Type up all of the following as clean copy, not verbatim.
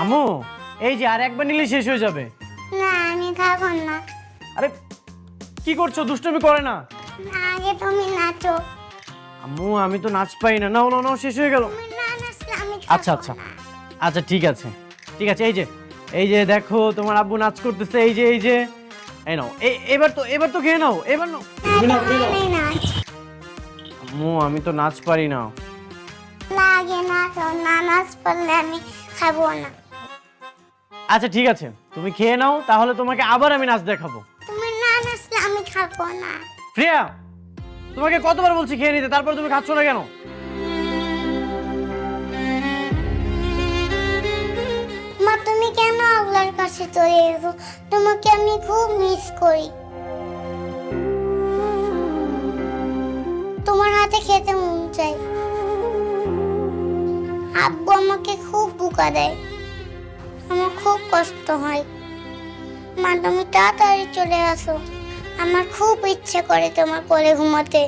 আম্মু এই যে আর একবার নিলে শেষ হয়ে যাবে। না আমি খাবো না। আরে কি করছো, দুষ্টুমি করে না। না আগে তুমি নাচো। আম্মু আমি তো নাচ পাই না। নাও নাও নাও, শেষ হয়ে গেল। তুমি না নাচলে আমি আচ্ছা খাবো আচ্ছা না। আচ্ছা ঠিক আছে ঠিক আছে। এই যে দেখো তোমার আব্বু নাচ করতেছে। এই যে এই নাও, এবার তো খেয়ে নাও, এবার নাও। আমি নাচ আম্মু আমি তো নাচ পারি না। লাগে নাচো, না নাচ পারলে আমি খাবো না। আচ্ছা ঠিক আছে, তুমি খেয়ে নাও, তাহলে তোমাকে আবার আমি নাচ দেখাবো। তুমি না নাচলে আমি খাবো না। প্রিয়া, তোমাকে কতবার বলছি খেয়ে নিতে, তারপর তুমি খাচ্ছ না কেন? মা তুমি কেন আল্লাহর কাছে চলে এসো? তোমাকে আমি খুব মিস করি। তোমার হাতে খেতে মন চাই। আব্বু আমাকে খুব বোকা দেয়, আমার খুব কষ্ট হয়। মা তুমি তাড়াতাড়ি চলে আসো, আমার খুব ইচ্ছে করে তোমার কোলে ঘুমাতে।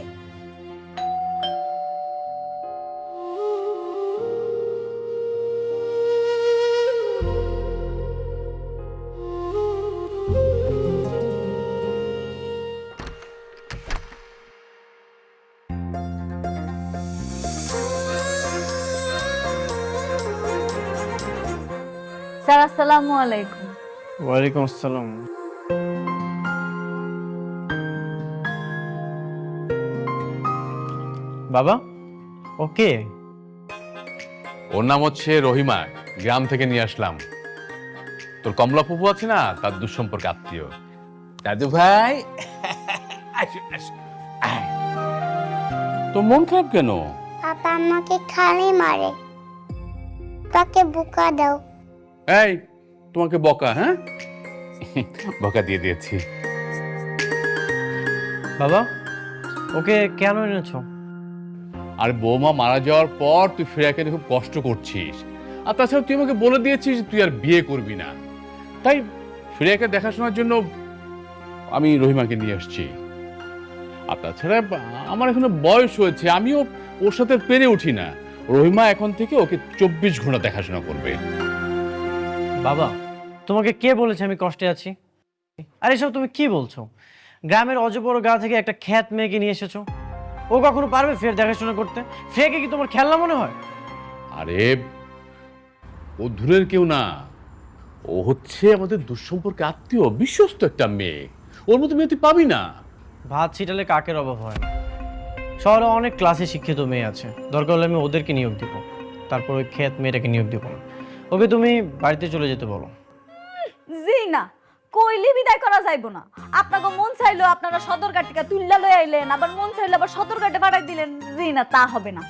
স্যার আসসালামু আলাইকুম। ওয়ালাইকুম আসসালাম। বাবা ওকে। ওর নাম হচ্ছে রহিমা, গ্রাম থেকে নিয়ে আসলাম। তোর কমলা ফুপু আছে না, তার দুঃসম্পর্কে আত্মীয়। দাদু ভাই আসো, আসো, আয়। তোর মন খারাপ কেন? পাপা আমাকে খালি মারে, তাকে বোকা দাও। এই তোমাকে বকা? হ্যাঁ বকা দিয়ে দিয়েছি। বাবা ওকে কেন এনেছো? আর বৌমা মারা যাওয়ার পর তুই ফ্রেয়াকে নিয়ে খুব কষ্ট করছিস, আর তাছাড়া তুই আমাকে বলে দিয়েছিস যে তুই আর বিয়ে করবি না। তাই ফ্রেয়াকে দেখাশোনার জন্য আমি রহিমাকে নিয়ে আসছি। আর তাছাড়া আমার এখনো বয়স হয়েছে, আমিও ওর সাথে পেরে উঠি না। রহিমা এখন থেকে ওকে 24 ঘন্টা দেখাশোনা করবে। বাবা তোমাকে কে বলেছে আমি কষ্টে আছি? আর এসব তুমি কি বলছো? গ্রামের অজবড় গা থেকে একটা খ্যাত মেয়েকে নিয়ে এসেছো, ও কখনো পারবে ফের দেখাশোনা করতে? ফ্রেয়াকে কি তোমার খেলনা মনে হয়? আরে ও দূরের কেউ না, ও হচ্ছে আমাদের দুঃসম্পর্কে আত্মীয়, বিশ্বস্ত একটা মেয়ে। ওর মতো মেয়ে তুই পাবি না। ভাত ছিটালে কাকের অভাব হয় না। শহরে অনেক ক্লাসে শিক্ষিত মেয়ে আছে, দরকার হলে আমি ওদেরকে নিয়োগ দিব, তারপর ওই খ্যাত মেয়েটাকে নিয়োগ দিব না। ওকে তুমি বাড়িতে চলে যেতে বলো। জি না, কইলি বিদায় করা যাইবো না। আপনাকে মন চাইলো আপনারা সদরঘাট থেকে তুল্লা লই আইলেন, আবার মন চাইলো আবার সদরঘাটে পাঠাই দিলেন। জি না, তা হবে না।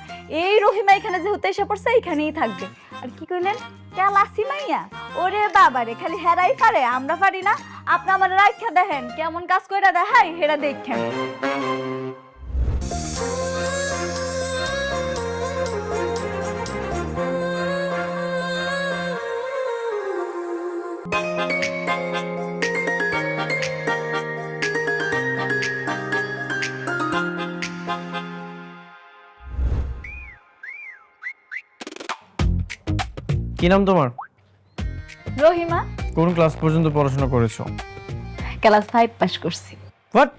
এই রহিমা এখানে যেহেতু এসে পড়ছে, এইখানেই থাকবে। আর কি কইলেন? ক্যালাসি মাইয়া? ওরে বাবারে, খালি হেরাই পারে, আমরা পারি না? আপনি আমার রাইখা দেখেন কেমন কাজ কইরা দেখাই, হেরা দেখেন। কি নাম তোমার? রহিমা কোন ক্লাস পর্যন্ত পড়াশোনা করেছো? ক্লাস 5 পাস করছি। হোয়াট?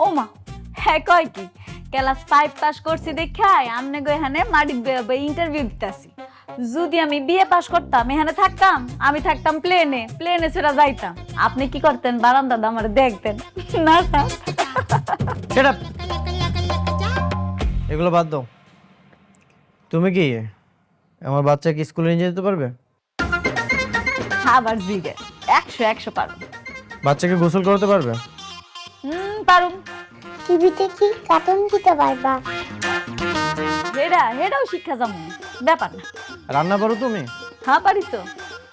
ও মা, হ্যাঁ কয় কি? ক্লাস 5 পাস করছি দেখাই আমনে গো এখানে মাটি ইন্টারভিউ দিতেছি। যদি আমি বিএ পাস করতাম, এখানে থাকতাম, আমি থাকতাম প্লেনে ছেড়ে যাইতাম। আপনি কি করতেন? বারান্দাতে আমার দেখতেন না স্যার? সেটা এগুলো বাদ দাও। তুমি কি আমার বাচ্চাকে স্কুলে নিয়ে যেতে পারবে? আবার জিগে 100 পারুম। বাচ্চাকে গোসল করাতে পারবে? পারুম। টিভিতে কি কার্টুন দিতে পারবা? হেডাও শিক্ষা যাবো, ব্যাপার না। রান্না পারো তুমি? হ্যাঁ পারি তো।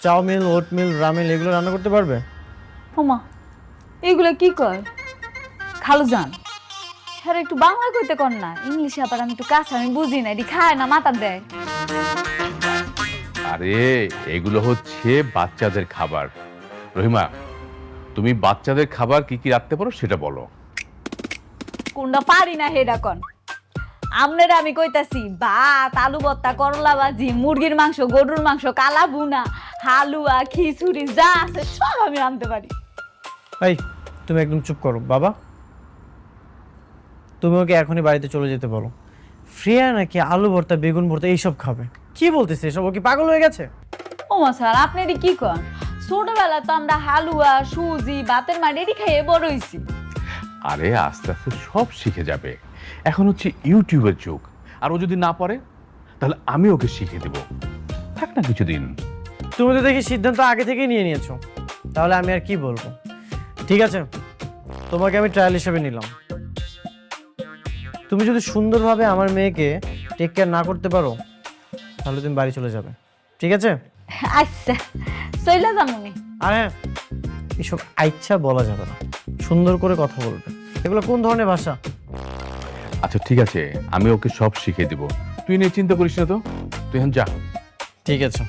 চাউমিন, ওটমিল, রামেল এগুলো রান্না করতে পারবে? ওমা, এগুলা কি কয় খালু জান? হ্যাঁ একটু বাংলা কইতে কর না, ইংলিশে আবার আমি একটু কাছে, আমি বুঝি না, এটি খায় না মাথা দেয়। আরে এগুলো হচ্ছে বাচ্চাদের খাবার। রহিমা, তুমি বাচ্চাদের খাবার কি কি রাখতে পারো সেটা বলো। কোনটা পারি না হেডা কন। আপনারা আমি কইতাছি ভাত, আলু ভর্তা, করলা ভাজি, মুরগির মাংস, গরুর মাংস, কালা ভুনা, হালুয়া, খিচুড়ি যা আছে সব আমি আনতে পারি। এই তুমি একদম চুপ করো বাবা। তুমি ওকে এখনই বাড়িতে চলে যেতে বলো। ফ্রিয়া নাকি আলু ভর্তা, বেগুন ভর্তা এইসব খাবে? কি বলতেছে এসব? ও কি পাগল হয়ে গেছে? ও মা স্যার, আপনি এটি কি করেন? ছোটবেলা তো আমরা হালুয়া, সুজি, ভাতের মাড়ি খাইয়ে বড় হইছি। আরে আস্তে আস্তে সব শিখে যাবে। এখন হচ্ছে ইউটিউবের যুগ। আর ও যদি না পারে তাহলে আমি ওকে শিখিয়ে দেব। থাক না কিছুদিন। তুমি তো দেখি সিদ্ধান্ত আগে থেকেই নিয়ে নিয়েছো, তাহলে আমি আর কি বলবো। ঠিক আছে, তোমাকে আমি ট্রায়াল হিসেবে নিলাম। তুমি যদি সুন্দরভাবে আমার মেয়েকে টেক কেয়ার না করতে পারো তাহলে তুমি বাড়ি চলে যাবে, ঠিক আছে? আচ্ছা, চইলা যামুনি। আর হ্যাঁ, এসব আইচ্ছা বলা যাবে না, সুন্দর করে কথা বলবে। এগুলো কোন ধরনের ভাষা? আচ্ছা ঠিক আছে, আমি ওকে সব শিখিয়ে দেব। তুই নিয়ে চিন্তা করিস না তো, তুই এখন যা। ঠিক আছে।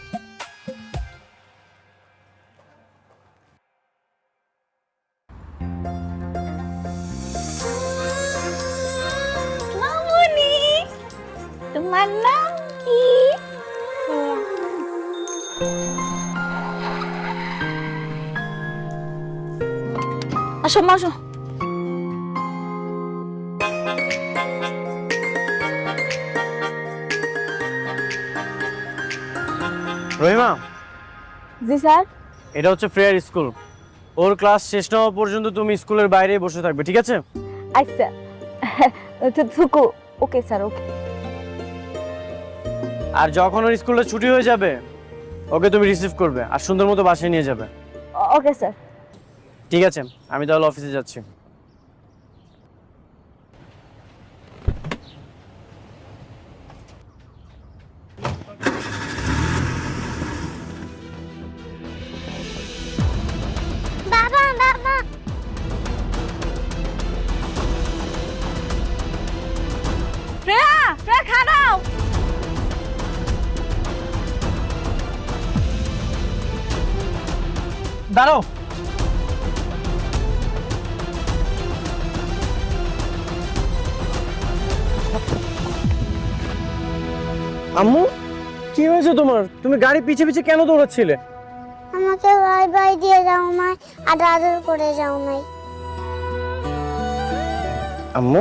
মামুনি, তোমার নাম কি? আসো মা, আসো। রহিমা, জি স্যার। এটা হচ্ছে ফ্রেয়ার স্কুল। ওর ক্লাস শেষ না হওয়া পর্যন্ত তুমি স্কুলের বাইরে বসে থাকবে, ঠিক আছে? আচ্ছা থুকু। ওকে স্যার, ওকে। আর যখন ওর স্কুলটা ছুটি হয়ে যাবে ওকে তুমি রিসিভ করবে আর সুন্দর মতো বাসায় নিয়ে যাবে। Okay sir. ঠিক আছে, আমি তাহলে অফিসে যাচ্ছি। বাবা বাবা, শ্রেয়া, শ্রেয়া খানাও। দাঁড়াও। আম্মু, কি হয়েছে তোমার? তুমি গাড়ি পিছে পিছে কেন দৌড়াচ্ছিলে? আমাকে বাই বাই দিয়ে যাও নাই আর আদর করে যাও নাই। আম্মু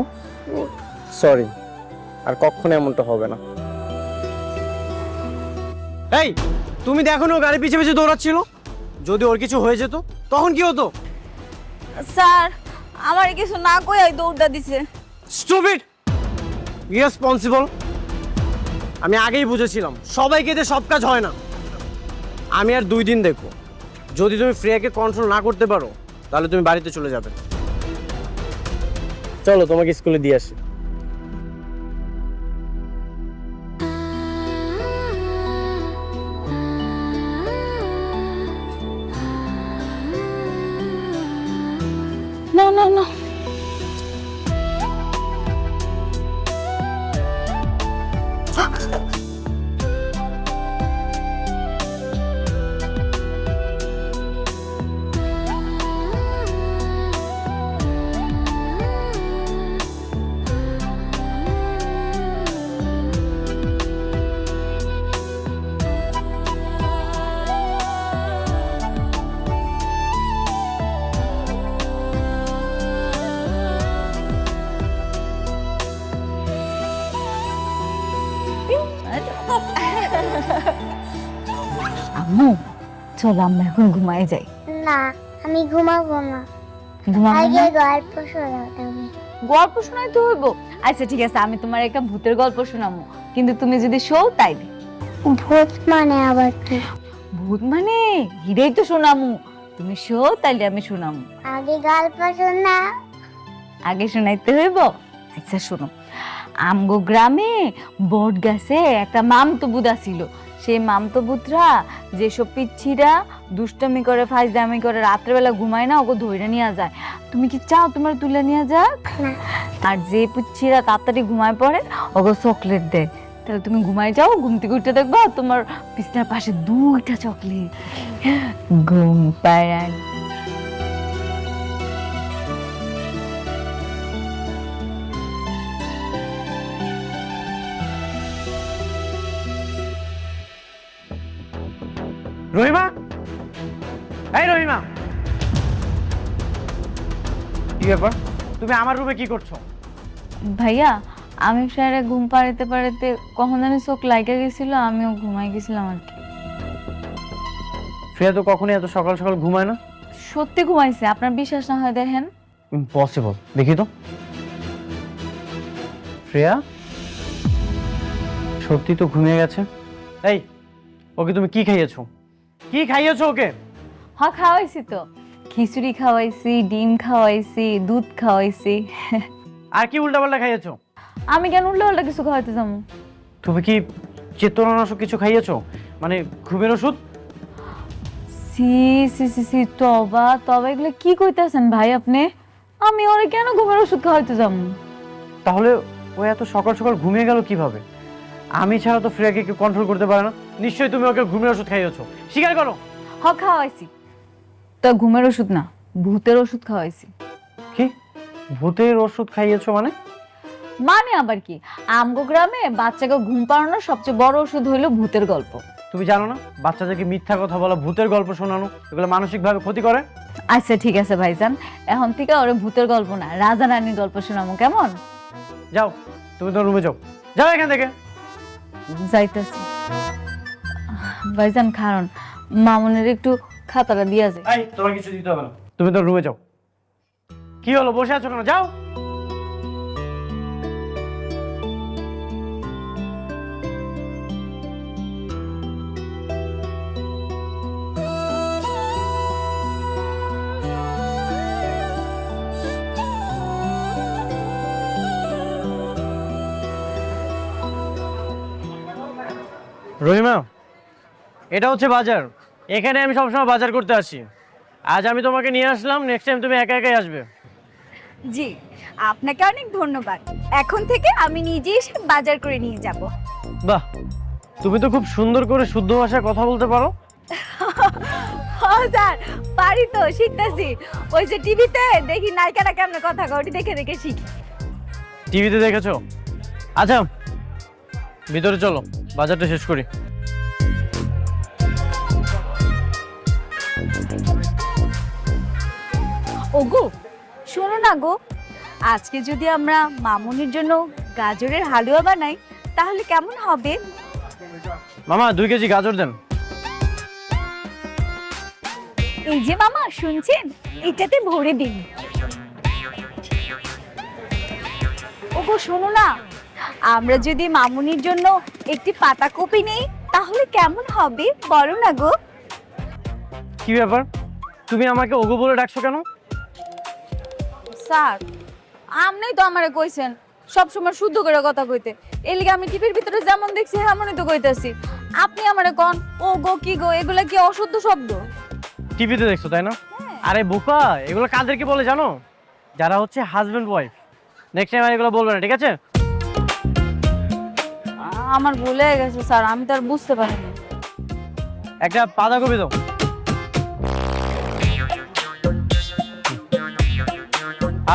সরি, আর কখনো এমনটা হবে না। এই তুমি দেখো না ও গাড়ি পিছে পিছে দৌড়াচ্ছিল? যদি ওর কিছু হয়ে যেত তখন কি হতো? স্যার, আমার কিছু না কই দৌড়টা দিছে। Stupid, irresponsible. আমি আগেই বুঝেছিলাম সবাইকে দিয়ে সব কাজ হয় না। আমি আর 2 দিন দেখো, যদি তুমি ফ্রিয়াকে কন্ট্রোল না করতে পারো তাহলে তুমি বাড়িতে চলে যাবে। চলো তোমাকে স্কুলে দিয়ে আসি। না না না, আম্মু চলো আমরা এখন ঘুমাই যাই। না, আমি ঘুমাবো না, ঘুমাবো আগে না? গল্প শোনাবো। গল্প শোনাইতে হইব? আচ্ছা ঠিক আছে, আমি তোমার একটা ভূতের গল্প শোনাবো, কিন্তু তুমি যদি শোও তাইলে। ভূত মানে আবার কি? ভূত মানে হিরেই তো শোনামু, তুমি শোও তাইলে আমি শোনামু। আগে গল্প শোনা। আগে শোনাইতে হইব? আচ্ছা শোনো। আমগো গ্রামে বট গাছে একটা মামতো বুদ ছিল। সেই মামতো বুতরা যেসব পিচ্ছিরা দুষ্টমি করে, ফাইজদামি করে, রাত্রেবেলা ঘুমায় না, ওকে ধইরা নিয়ে যায়। তুমি কি চাও তোমার তুলে নিয়ে যাক? না। আর যে পিচ্ছিরা তাড়াতাড়ি ঘুমায় পড়ে ওকে চকলেট দেয়। তাহলে তুমি ঘুমায় যাও, ঘুম থেকে উঠে দেখবা তোমার বিছানার পাশে 2টা চকলেট। ঘুম পাড়ান। রহিমা, এই রহিমা, কি ব্যাপার? তুমি আমার রুমে কি করছো? ভাইয়া আমি সারা ঘুম পাড়াতে পাড়াতে কখন জানি চোখ লাগা গেছিল, আমিও ঘুমাই গেছিলাম আর কি। ফ্রেয়া তো কখনোই এত সকাল সকাল ঘুমায় না। সত্যি ঘুমাইছে, আপনার বিশ্বাস না হয় দেখেন। ইম্পসিবল, দেখি তো। শ্রেয়া সত্যি তো ঘুমিয়ে গেছে। এই, ওকে তুমি কি খাইয়েছো? কি খাইয়েছো ওকে? হ্যাঁ খাওয়াইছি তো, খিচুড়ি খাওয়াইছি, ডিম খাওয়াইছি, দুধ খাওয়াইছি। আর কি উল্টাপাল্টা খাইয়েছো? আমি কেন উল্টো পাল্টা কিছু খাওয়াইতে যাবো? তুমি কি চেতনানাশক কিছু খাইয়েছো, মানে ঘুমের ওষুধ? সি সি সি সি, তবা তবা, এগুলো কি কইতাছেন ভাই আপনি? আমি ওরে কেন ঘুমের ওষুধ খাওয়াইতে যাবো? তাহলে ও এত সকাল সকাল ঘুমিয়ে গেল কিভাবে? আমি ছাড়া তো ফ্রেয়াকে কেউ কন্ট্রোল করতে পারে না। নিশ্চয়ই তুমি ওকে ঘুমের ওষুধ খাইয়েছো, স্বীকার করো। হ্যাঁ খাওয়াইছি, তো ঘুমের ওষুধ না, ভূতের ওষুধ খাওয়াইছি। কি ভূতের ওষুধ খাইয়েছো মানে? মানে আবার কি, আমগো গ্রামে বাচ্চাকে ঘুম পাড়ানোর সবচেয়ে বড় ওষুধ হইলো ভূতের গল্প। তুমি জানো না বাচ্চাদেরকে মিথ্যা কথা বলা, ভূতের গল্প শোনানো, এগুলো মানসিকভাবে ক্ষতি করে। আচ্ছা ঠিক আছে ভাইজান, এখন থেকে ওরে ভূতের গল্প না, রাজা রানীর গল্প শোনাবো, কেমন? যাও, তুমি তোমার রুমে যাও, যাও এখান থেকে। যাইতেছি ভাইজান, কারণ মামুনের একটু খাতাটা দিয়া যায়। এই, তোমার কিছু দিতে হবে না, তুমি তোমার রুমে যাও। কি হলো, বসে আছো কেন? যাও। রহিমা, এটা হচ্ছে বাজার। এখানে আমি সবসময় বাজার করতে আসি। আজ আমি তোমাকে নিয়ে আসলাম, নেক্সট টাইম তুমি একা একাই আসবে। জি, আপনাকে অনেক ধন্যবাদ। এখন থেকে আমি নিজে এসে বাজার করে নিয়ে যাব। বাহ, তুমি তো খুব সুন্দর করে শুদ্ধ ভাষায় কথা বলতে পারো। হ্যাঁ স্যার, পারি তো, শিখতেছি। ওই যে টিভিতে দেখি নায়িকারা কেমন কথা কয়, ওটি দেখে দেখে শিখি। টিভিতে দেখেছো? আচ্ছা, ভিতরে চলো, বাজারটা শেষ করি। ওগো শোনো না গো, আজকে যদি আমরা মামুনির জন্য গাজরের হালুয়া বানাই তাহলে কেমন হবে? মামা 2 কেজি গাজর দেন। এই যে মামা শুনছেন, এটাতে ভরে দিন। ওগো শোনো না, আমরা যদি মামুনির জন্য একটি পাতাকপি নেই তাহলে কেমন হবে বলো না গো? কি ব্যাপার, তুমি আমাকে ওগো বলে ডাকছো কেন? স্যার আপনি তো আমারে কইছেন সবসময় শুদ্ধ করে কথা কইতে, এই লিগে আমি টিভির ভিতরে যেমন দেখছি তেমনই তো কইতাছি। আপনি আমারে কোন ও গো কি গো, এগুলা কি অশুদ্ধ শব্দ? টিভিতে দেখছো তাই না? আরে বোকা, এগুলো কাদেরকে বলে জানো? যারা হচ্ছে হাজবেন্ড ওয়াইফ। নেক্সট টাইম আর এগুলো বলবে না, ঠিক আছে? আমার ভুলে গেছে স্যার, আমি তো আর বুঝতে পারিনি। একটা বাঁধাকপি দাও।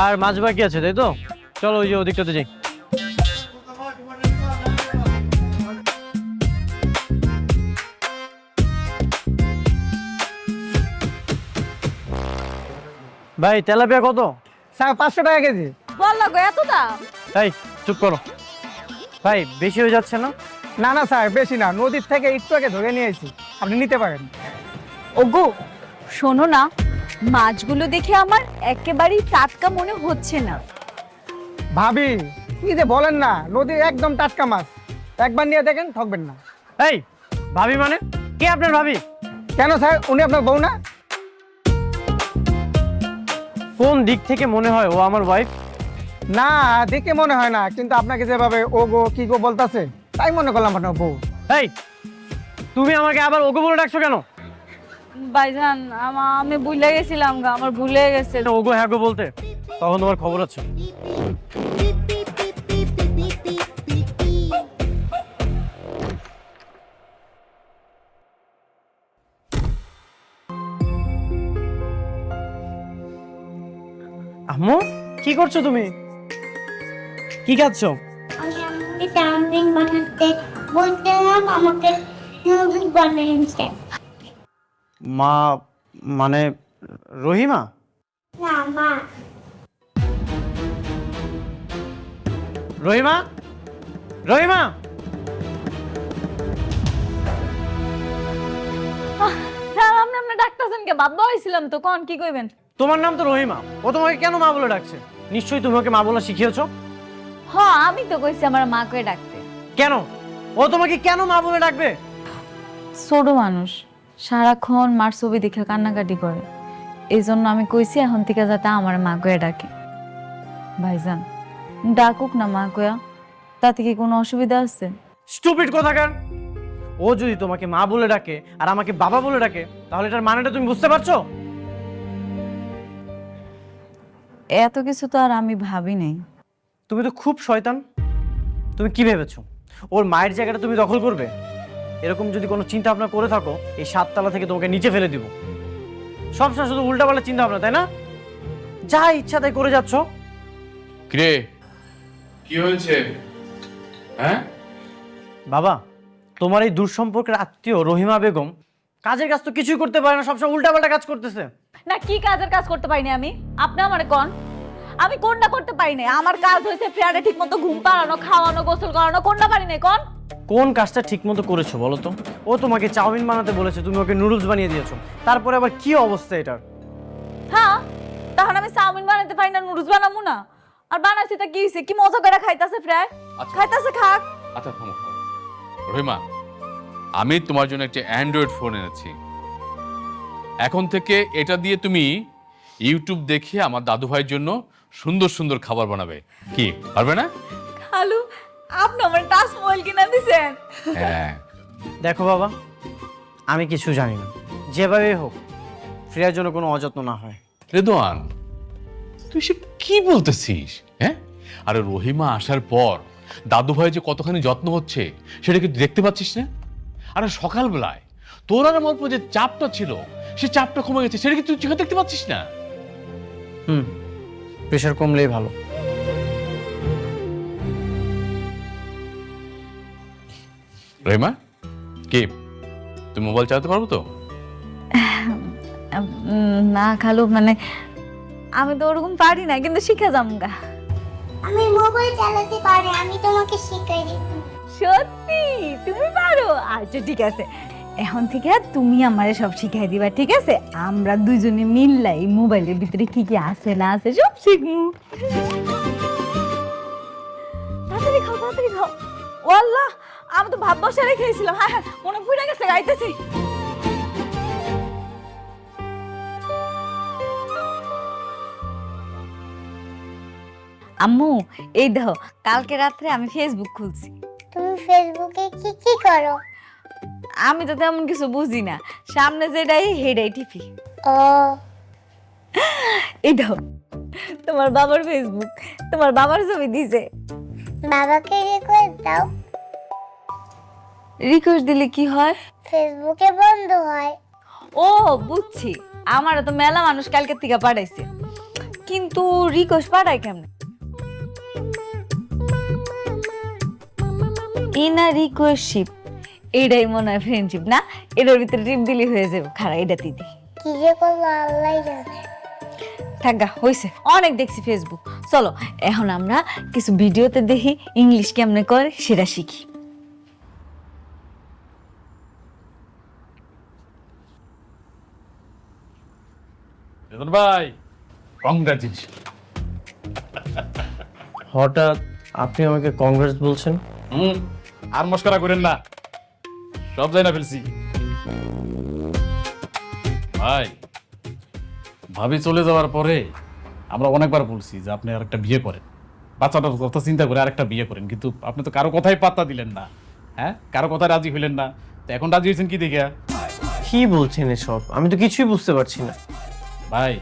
আর মাছ বাকি আছে তাই তো? চলো ওই যে ওদিকটাতে যাই। ভাই তেলাপিয়া কত? স্যার 500 টাকা কেজি। বললা গো এত দাম? এই চুপ করো ভাই, বেশি হয়ে যাচ্ছে না? না না স্যার, বেশি না, নদীর থেকে একটু আগে ধরে নিয়ে এসেছি, আপনি নিতে পারেন। ওগো শোনো না, মাছগুলো দেখে আমার একেবারেই টাটকা মনে হচ্ছে না। ভাবি কি যে বলেন না, নদীর একদম টাটকা মাছ, একবার নিয়ে দেখেন, ঠকবেন না। এই ভাবি মানে কে আপনার ভাবি? কেন স্যার, উনি আপনার বউ না? কোন দিক থেকে মনে হয় ও আমার ওয়াইফ? না, দেখে মনে হয় না, কিন্তু আপনাকে যেভাবে ও গো কি গো বলতাছে তাই মনে করলাম আপনার বউ। এই তুমি আমাকে আবার ওগো বলে ডাকছো কেন? ভাইজান আমি ভুলে গেছিলাম গো, আমার ভুলে গেছে। ওগো হ্যাঁ গো বলতে, তখন তোমার খবর আছে। আম্মু কি করছো তুমি? কি খাচ্ছো? আমি আমাকে চাউমিন বানাতে বলছিলাম, আমাকে নুডলস বানিয়েছে। মা মানে রহিমা? না মা। রহিমা, রহিমা! স্যার আপনি আপনি ডাক্তারছেন কে? বাধ্য হয়েছিলাম তো, কোন কি কইবেন? তোমার নাম তো রহিমা, ও তোমাকে কেন মা বলে ডাকছে? নিশ্চয়ই তুমি ওকে মা বলা শিখিয়েছো। হ্যাঁ আমি তো কইছি আমার মা কয়ে ডাকতে। কেন ও তোমাকে কেন মা বলে ডাকবে? ছোট মানুষ সারাক্ষণ মার ছবি দেখে কান্নাকাটি করে, এই জন্য আমি কইছি এখন থেকে যাতে আমার মা কয়ে ডাকে। ভাইজান ডাকুক না মা কয়া, তাতে কি কোনো অসুবিধা আছে? স্টুপিড কোথাকার! ও যদি তোমাকে মা বলে ডাকে আর আমাকে বাবা বলে ডাকে, তাহলে এটার মানেটা তুমি বুঝতে পারছো? এত কিছু তো আর আমি ভাবি নাই। তুমি তো খুব শয়তান। তুমি কি ভেবেছো ওর মায়ের জায়গাটা তুমি দখল করবে? এরকম যদি কোনো চিন্তা ভাবনা করে থাকো, এই 7 তলা থেকে তোমাকে নিচে ফেলে দিব। সবসময় শুধু উল্টাপাল্টা চিন্তা ভাবনা, তাই না? যা ইচ্ছা তাই করে যাচ্ছ। কিরে, কি হয়েছে? হ্যাঁ বাবা, তোমার এই দূর সম্পর্কের আত্মীয় রহিমা বেগম কাজের কাজ তো কিছুই করতে পারে না, সবসময় উল্টাপাল্টা কাজ করতেছে। না কি কাজের কাজ করতে পারিনি আমি? আপনি আমারে কোন? আমি কোনটা করতে পারি নাই? আমার কাজ হয়েছে ফ্রেন্ডে ঠিক মতো ঘুম পাড়ানো, খাওয়ানো, গোসল করানো, কোনটা পারি নাই কোন? কোন কাজটা ঠিক মতো করেছো বলো তো? ও তোমাকে চাউমিন বানাতে বলেছে, তুমি ওকে নুডলস বানিয়ে দিয়েছো। তারপরে আবার কি অবস্থা এটার? হ্যাঁ তখন আমি চাউমিন বানাতে পারি না, নুডলস বানাবো না? আর বানাইছি তা কি হইছে? কি মজা করে খাইতাছে ফ্রাই, আচ্ছা। খাইতাছে খাক। আচ্ছা থামো থামো। রহিমা, আমি তোমার জন্য একটা অ্যান্ড্রয়েড ফোন এনেছি। এখন থেকে এটা দিয়ে তুমি ইউটিউব দেখে আমার দাদু ভাইয়ের জন্য সুন্দর সুন্দর খাবার বানাবে। কি পারবে না? খালু আপনি আমার টাচ মোবাইল কিনা দিছেন? হ্যাঁ। দেখো বাবা, আমি কিছু জানি না, যেভাবে হোক ফ্রিয়ার জন্য কোনো অযত্ন না হয়। রেদওয়ান, তুই সে কি বলতেছিস? হ্যাঁ, আরে রহিমা আসার পর দাদু ভাই যে কতখানি যত্ন হচ্ছে সেটা কি তুই দেখতে পাচ্ছিস না? আরে সকালবেলায় তোর আর আমার উপর যে চাপটা ছিল, সে চাপটা কমে গেছে, সেটা কি তুই চোখে দেখতে পাচ্ছিস না? প্রেশার কমলেই ভালো। রহিমা, কি তুই মোবাইল চালাতে পারবো তো? না খালু, মানে আমি তো ওরকম পারি না, কিন্তু শিখে যামগা। আমি মোবাইল চালাতে পারি, আমি তোমাকে শিখাই দিব। সত্যি তুমি পারো? আচ্ছা ঠিক আছে, এখন থেকে তুমি আমারে সব শিখাই দিবা, ঠিক আছে? আমরা দুজনে মিললাই মোবাইলের ভিতরে কি কি আছে না আছে সব শিখমু। তাড়াতাড়ি খাও, তাড়াতাড়ি খাও। ও আল্লাহ, আমি তো ভাত বসে রেখেছিলাম। হ্যাঁ হ্যাঁ, মনে পড়ে গেছে, গাইতেছি। আম্মু এই দেখো, কালকে রাত্রে আমি ফেসবুক খুলছি। তুমি ফেসবুকে কি কি করো? আমি তো তেমন কিছু বুঝি না, সামনে যেটাই হেডাই টিপি। ও এই দেখো তোমার বাবার ফেসবুক, তোমার বাবার ছবি দিছে। বাবাকে রিকোয়েস্ট দাও। রিকোয়েস্ট দিলে কি হয়? ফেসবুকে বন্ধ হয়। ও বুঝছি, আমারও তো মেলা মানুষ কালকে থেকে পাঠাইছে, কিন্তু রিকোয়েস্ট পাঠায় কেমনে? ইনা রিকোয়েস্টশিপ, এটাই মনে হয় ফ্রেন্ডশিপ না? এটার ভিতরে টিপ দিলে হয়ে যাবে। খারাপ এটা দিদি কি যে করলো আল্লাহ জানে। থাকা হয়েছে, অনেক দেখছি ফেসবুক। চলো এখন আমরা কিছু ভিডিওতে দেখি ইংলিশ কেমনে করে সেটা শিখি। রেদওয়ান ভাই, কংগ্রাচুলেশন। হঠাৎ আপনি আমাকে কংগ্রেস বলছেন? আর মস্করা করেন না, সব যাই না ফেলছি। ভাই, ভাবি চলে যাওয়ার পরে আমরা অনেকবার বলছি যে আপনি আরেকটা বিয়ে করেন, বাচ্চাটার কথা চিন্তা করে আরেকটা বিয়ে করেন, কিন্তু আপনি তো কারো কথাই পাত্তা দিলেন না। হ্যাঁ, কারো কথায় রাজি হইলেন না, তো এখন রাজি হয়েছেন কি দেখে? কি বলছেন এসব? আমি তো কিছুই বুঝতে পারছি না। ভাই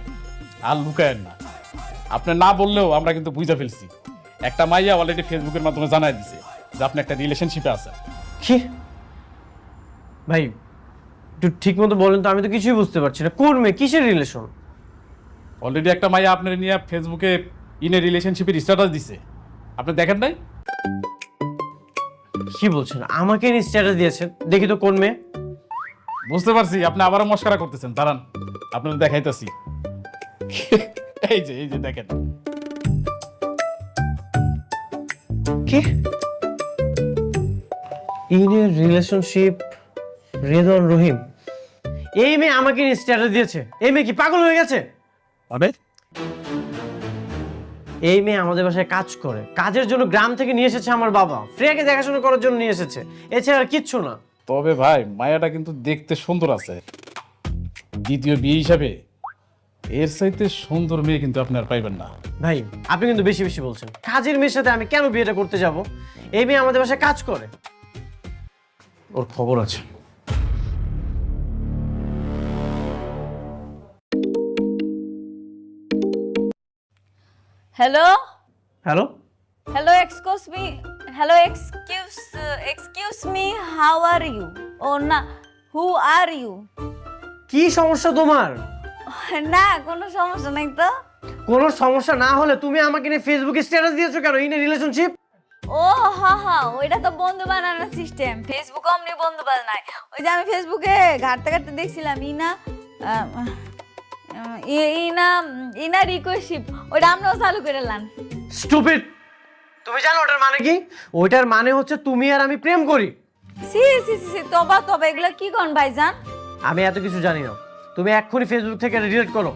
আর লুকায়েন না, আপনি না বললেও আমরা কিন্তু বুঝে ফেলছি। একটা মাইয়া অলরেডি ফেসবুকের মাধ্যমে জানাই দিছে যে আপনি একটা রিলেশনশিপে আছেন। কি ভাই, একটু ঠিক মতো বলেন তো, আমি তো কিছুই বুঝতে পারছি না। কোন মেয়ে, কিসের রিলেশন? অলরেডি একটা মাইয়া আপনার নিয়ে ফেসবুকে ইনে রিলেশনশিপের স্ট্যাটাস দিছে, আপনি দেখেন নাই? কি বলছেন? আমাকে স্ট্যাটাস দিয়েছেন? দেখি তো কোন মেয়ে। বুঝতে পারছি আপনি আবারও মস্করা করতেছেন, দাঁড়ান আপনার দেখাইতেছি। এই যে দেখেন। কি ইনের রিলেশনশিপ রেদন রহিম, এই মেয়ে আমাকে স্ট্যাটাস দিয়েছে। এই মেয়ে কি পাগল হয়ে গেছে? আবে এই মেয়ে আমাদের বাসায় কাজ করে, কাজের জন্য গ্রাম থেকে নিয়ে এসেছে আমার বাবা, ফ্রিয়াকে দেখাশোনা করার জন্য নিয়ে এসেছে, এছাড়া আর কিচ্ছু না। তবে ভাই মায়াটা কিন্তু দেখতে সুন্দর আছে, দ্বিতীয় বিয়ে হিসাবে এর চাইতে সুন্দর মেয়ে কিন্তু আপনি আর পাইবেন না। ভাই আপনি কিন্তু বেশি বেশি বলছেন। কাজের মেয়ের সাথে আমি কেন বিয়েটা করতে যাব? এই মেয়ে আমাদের বাসায় কাজ করে, ওর খবর আছে। Hello hello, hello excuse me, how are you? ও না, হু আর ইউ? কি সমস্যা তোমার? না কোনো সমস্যা নাই তো। কোনো সমস্যা না হলে তুমি আমাকে নিয়ে ফেসবুকে স্ট্যাটাস দিয়েছো কেন? In relationship? ও হা ওইটা তো বন্ধু বানানোর সিস্টেম। ফেসবুকে অমনি বন্ধু বানায়। ওই যে আমি ফেসবুকে ঘাটতে ঘাটতে দেখছিলাম ইনা রিকোয়েস্ট, ওইটা আমরাও চালু করে লান। স্টুপিড! তুমি জানো ওটার মানে কি? ওইটার মানে হচ্ছে তুমি আর আমি প্রেম করি। সি তবা এগুলা কি কোন ভাইজান? আমি এত কিছু জানি না, তুমি এক্ষুনি ফেসবুক থেকে ডিলিট করো।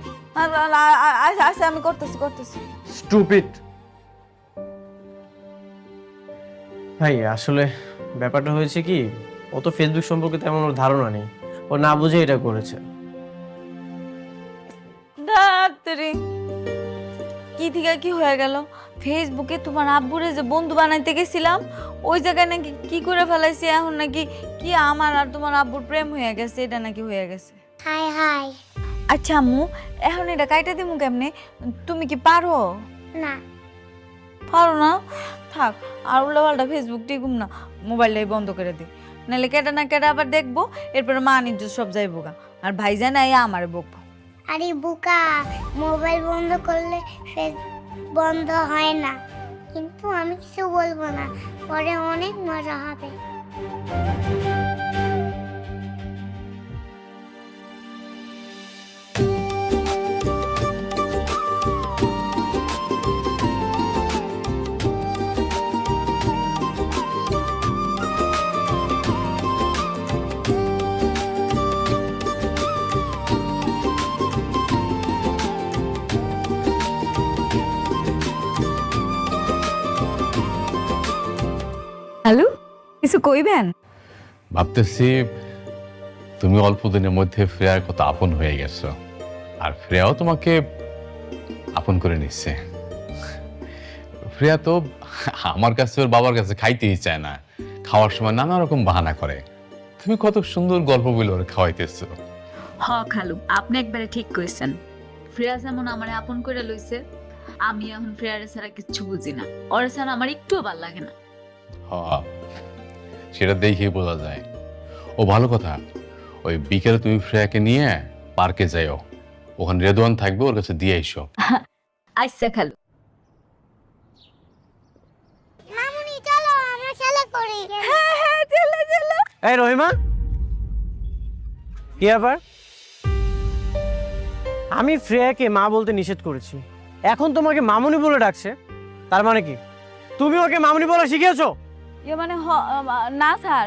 আচ্ছা আমি করতেছি। স্টুপিড! ভাই আসলে ব্যাপারটা হয়েছে কি, ও তো ফেসবুক সম্পর্কে তেমন ওর ধারণা নেই, ও না বুঝে এটা করেছে। ডাক্তারি কি থেকে কি হয়ে গেল? ফেসবুকে তোমার আব্বুরে যে বন্ধু বানাইতে গেছিলাম, ওই জায়গায় নাকি কি করে ফেলাইছে, এখন নাকি কি আমার আর তোমার আব্বুর প্রেম হয়ে গেছে, এটা নাকি হয়ে গেছে। High high. আচ্ছা আম্মু, এখন এটা কাইটা দিমু কেমনে? তুমি কি পারো? না, পারো না? থাক, আর উল্টাপাল্টা ফেসবুক টিকুম না, মোবাইলটাই বন্ধ করে দিই, নাহলে কেটে না কেটে আবার দেখবো, এরপরে মা নিজ সব যাইবো গা, আর ভাইজান আইয়া আমারে বকবো। আরে বুকা, মোবাইল বন্ধ করলে ফেস বন্ধ হয় না। কিন্তু আমি কিছু বলবো না, পরে অনেক মজা হবে। হ্যালো, কিছু কইবেন? ভাবতেছি তুমি অল্প দিনের মধ্যে ফ্রেয়ার কত আপন হয়ে গেছো, আর ফ্রেয়াও তোমাকে আপন করে নিচ্ছে। ফ্রেয়া তো আমার কাছে ওর বাবার কাছে খাইতেই চায় না, খাওয়ার সময় নানা রকম বাহানা করে। তুমি কত সুন্দর গল্প বলে ওর খাওয়াইতেছো। হ খালু, আপনি একবারে ঠিক কইছেন। ফ্রেয়া যেমন আমার আপন করে লইছে, আমি এখন ফ্রেয়ারে ছাড়া কিচ্ছু বুঝি না, ওর ছাড়া আমার একটুও ভাল লাগে না। হ্যাঁ, সেটা দেখেই বোঝা যায়। ও ভালো কথা, ওই বিকেলে তুমি ফ্রেয়াকে নিয়ে পার্কে যাইও, ওখানে রেদওয়ান থাকবে, ওর কাছে দিয়ে এসো। আচ্ছা খালু। মামুনি চলো আমরা খেলা করি। হ্যাঁ চলো। এই রহিমা, কি ব্যাপার? আমি ফ্রেয়াকে মা বলতে নিষেধ করেছি, এখন তোমাকে মামুনি বলে ডাকছে, তার মানে কি তুমি ওকে মামুনি বলা শিখিয়েছো? মানে না স্যার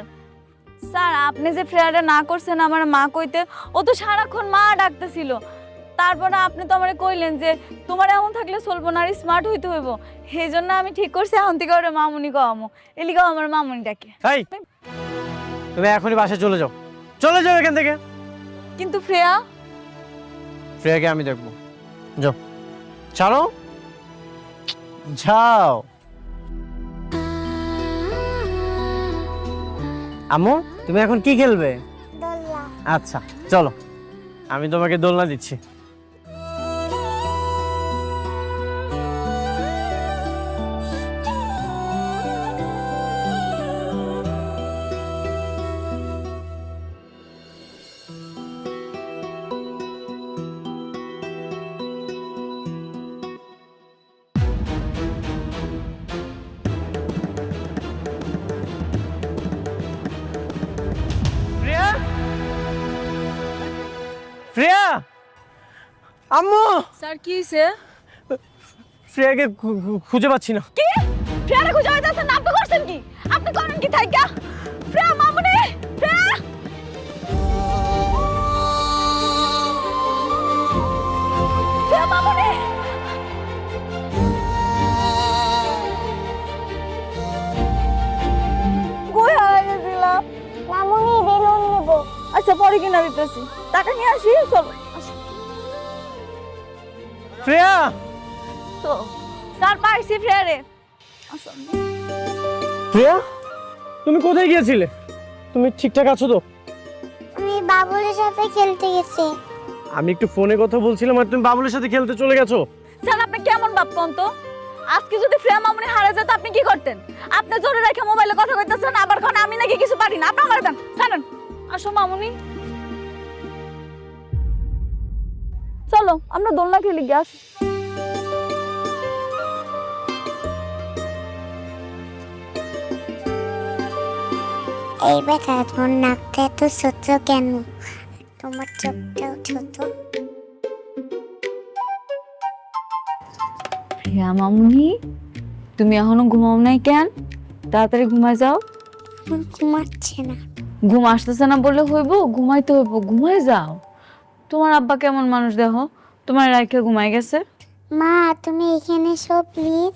আপনি যে ফ্রেয়ারে না করছেন আমার মা কইতে, ও তো সারাক্ষণ মা ডাকতেছিল। তারপরে আপনি তো আমারে কইলেন যে তোমার এমন থাকলে চলবো না, আর স্মার্ট হইতে হইব, সেই জন্য আমি ঠিক করছি এখন থেকে ওরে মামুনি কওয়ামো। এলিগাও আমার মামুনি ডাকে। এই তুমি এখনই বাসায় চলে যাও এখান থেকে। কিন্তু ফ্রেয়াকে আমি দেখবো, যাও ছাড়ো, যাও। আম্মু তুমি এখন কি খেলবে? দোলনা। আচ্ছা চলো, আমি তোমাকে দোলনা দিচ্ছি। প্রিয়া, শ্রেয়া, আম্মু, স্যার কি হইছে? শ্রেয়াকে খুঁজে পাচ্ছি না। কি ফ্রেয়ারে খুঁজে পাইতেছেন না? আপনি করছেন কি? আপনি করেন কি থাইকা? ফ্রেয়া মামুনি, ফ্রেয়া, ফ্রেয়া মামুনি। কই হারাই গেছিলাম? মামুনি বেলুন নেব। আচ্ছা পরে কিনা দিতেছি, টাকা নিয়ে আসি। চলো শ্রেয়া, তো স্যার পাইছি ফ্রেয়ারে। শ্রেয়া, তুমি কোথায় গিয়েছিলে? তুমি ঠিকঠাক আছো তো? আমি বাবুলের সাথে খেলতে গেছি। আমি একটু ফোনে কথা বলছিলাম আর তুমি বাবুলের সাথে খেলতে চলে গেছো। স্যার আপনি কেমন ভাবতেন তো? আজকে যদি ফ্রেয়া মামুনি হারা যেত আপনি কি করতেন? আপনি জোরে রেখে মোবাইলে কথা কইতেছেন, আবার কোন আমি নাকি কিছু পারি না। আপনি আমারে দেন, জানেন? আসো মামুনি, চলো আমরা দোলনা খেলি গিয়ে আসি। এই বেটা, তোমার নাকটা এত ছোট কেন? তোমার চোখটাও ছোট। প্রিয়া মামুনি, তুমি এখনো ঘুমাও নাই কেন? তাড়াতাড়ি ঘুমায় যাও। আমার ঘুমাচ্ছে না। ঘুম আসতেছে না বললে হইব? ঘুমাইতে হইব, ঘুমায় যাও। তোমার আব্বা কেমন মানুষ দেখো, তোমার রাইখে ঘুমাই গেছে। মা, তুমি এখানে শো প্লিজ।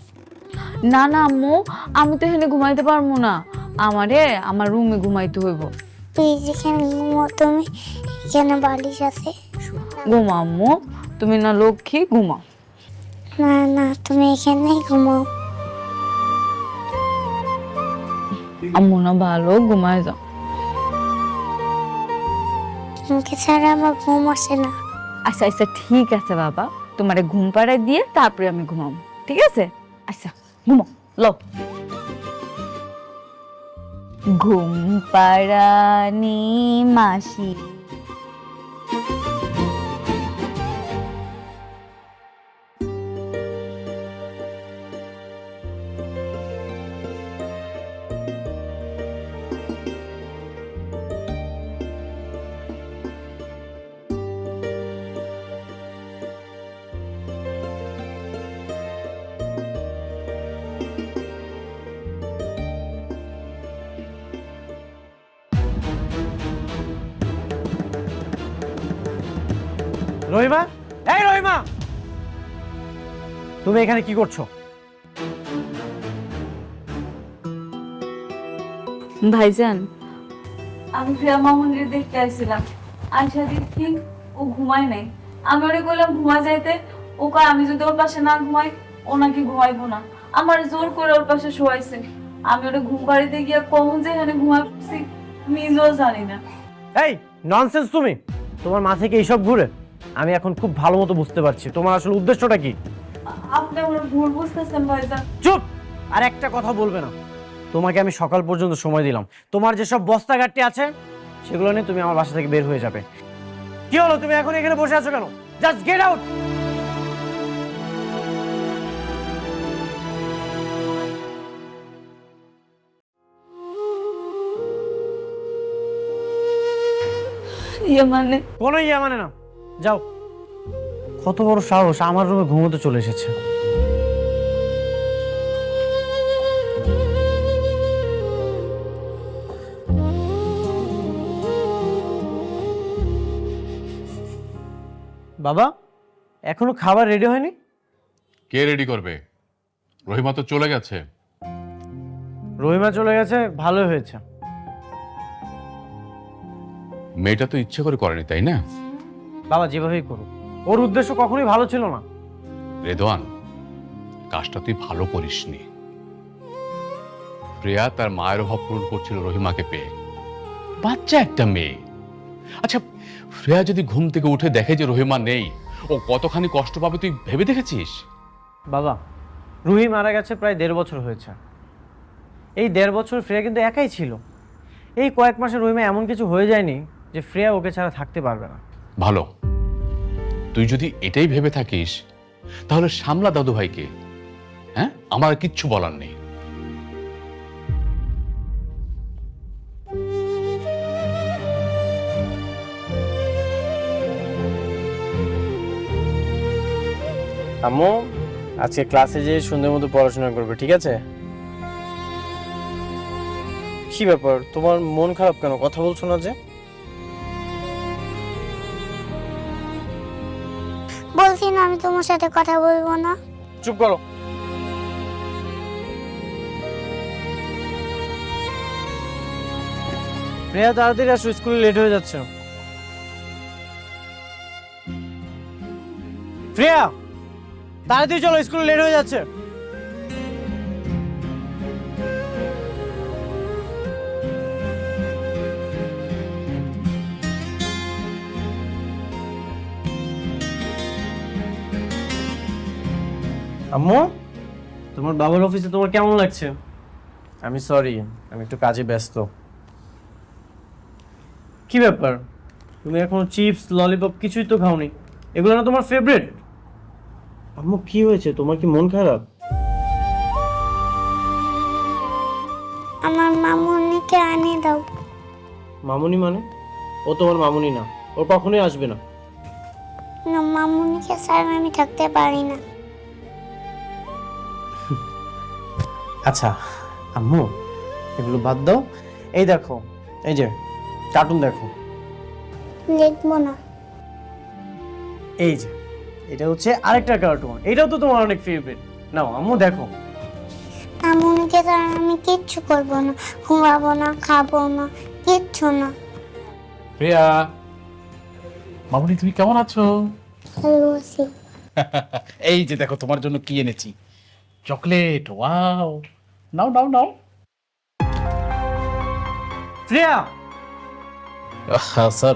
না না আম্মু, আমি তো এখানে ঘুমাইতে পারবো না, আমারে আমার রুমে ঘুমাইতে হইব। প্লিজ এখানে ঘুমাও তুমি। এখানে বালিশ আছে। ঘুমা আম্মু, তুমি না লক্ষ্মী, ঘুমাও। না না, তুমি এখানেই ঘুমাও। আম্মু না ভালো, ঘুমায় যাও। তোমাকে ছাড়া আমার ঘুম আসে না। আচ্ছা আচ্ছা ঠিক আছে বাবা, তোমারে ঘুম পাড়ায় দিয়ে তারপরে আমি ঘুমাবো, ঠিক আছে? আচ্ছা ঘুমাও, লো। ঘুম পাড়ানি মাসি। রহিমা, এই রহিমা, তুমি এখানে কি করছো? ভাইজান, আমি ফ্রেয়া মামুনির দেখতে আসছিলাম, আইসা দেখি ও ঘুমায় নাই। আমি ওরে কইলাম ঘুমা যাইতে, ও কয় আমি যদি ওর পাশে না ঘুমাই ও নাকি ঘুমাইবো না। আমার জোর করে ওর পাশে শোয়াইছে। আমি ওরে ঘুম পাড়িতে গিয়ে কখন যে এখানে ঘুমাচ্ছি নিজেও জানি না। এই ননসেন্স তুমি, তোমার মাথায় কি এইসব ঘুরে? আমি এখন খুব ভালো মতো বুঝতে পারছি তোমার আসলে উদ্দেশ্যটা কি। আপনি আমার ভুল বুঝতেছেন ভাইজান। চুপ, আর একটা কথা বলবে না। তোমাকে আমি সকাল পর্যন্ত সময় দিলাম, তোমার যেসব বস্তাঘাটটি আছে সেগুলো নিয়ে তুমি আমার বাসা থেকে বের হয়ে যাবে। কি হলো, তুমি এখন এখানে বসে আছো কেন? Just get out. ইয়ে মানে কোনো ইয়ে মানে না, যাও। কত বড় সাহস, আমার রুমে ঘুমোতে চলে এসেছে। বাবা, এখনো খাবার রেডি হয়নি? কে রেডি করবে? রহিমা তো চলে গেছে। রহিমা চলে গেছে, ভালোই হয়েছে। মেয়েটা তো ইচ্ছে করে করেনি, তাই না? বাবা যেভাবেই করুক, ওর উদ্দেশ্য কখনোই ভালো ছিল না। রেদওয়ান, কাজটা তুই ভালো করিসনি। প্রিয়া তার মায়ের অভাব পূরণ করছিল রহিমাকে পেয়ে, বাচ্চা একটা মেয়ে। আচ্ছা, প্রিয়া যদি ঘুম থেকে উঠে দেখে যে রহিমা নেই, ও কতখানি কষ্ট পাবে তুই ভেবে দেখেছিস? বাবা, রুহি মারা গেছে প্রায় 1.5 বছর হয়েছে। এই 1.5 বছর ফ্রেয়া কিন্তু একাই ছিল। এই কয়েক মাসে রহিমা এমন কিছু হয়ে যায়নি যে ফ্রেয়া ওকে ছাড়া থাকতে পারবে না। ভালো, তুই যদি এটাই ভেবে থাকিস তাহলে সামলা দাদু ভাইকে। হ্যাঁ, আমার আর কিচ্ছু বলার নেই। আম্মু আজকে ক্লাসে যেয়ে সুন্দর মতো পড়াশোনা করবে, ঠিক আছে? কি ব্যাপার, তোমার মন খারাপ কেন? কথা বলছো না যে? বলছি না আমি তোমার সাথে কথা বলবো না। চুপ করো। প্রিয়া তাড়াতাড়ি আসো, স্কুলে লেট হয়ে যাচ্ছে। প্রিয়া তাড়াতাড়ি চলো, স্কুলে লেট হয়ে যাচ্ছে। আম্মু, তোমার বাবার অফিসে তোমার কেমন লাগছে? আমি সরি, আমি একটু কাজে ব্যস্ত। কি ব্যাপার, তুমি এখনো চিপস ললিপপ কিছুই তো খাওনি? এগুলো না তোমার ফেভারিট? আম্মু কি হয়েছে, তোমার কি মন খারাপ? আমার মামুনিকে আনি দাও। মামুনি মানে? ও তোমার মামুনি না, ও কখনোই আসবে না। না, মামুনিকে ছাড়া আমি থাকতে পারি না। আচ্ছা আম্মু, এগুলো বাদ দাও। এই দেখো, এই যে কার্টুন দেখো। দেখবো না। এই যে এটা হচ্ছে আরেকটা কার্টুন, এটাও তো তোমার অনেক ফেভারিট। নাও আম্মু দেখো। মামুনিকে ছাড়া আমি কিচ্ছু করবো না, ঘুমাবো না, খাবো না, কিচ্ছু না। প্রিয়া, মামুনি তুমি কেমন আছো? ভালো আছি। এই যে দেখো তোমার জন্য কি এনেছি, চকলেট। ওয়াও, নাও নাও নাও। প্রিয়া, স্যার,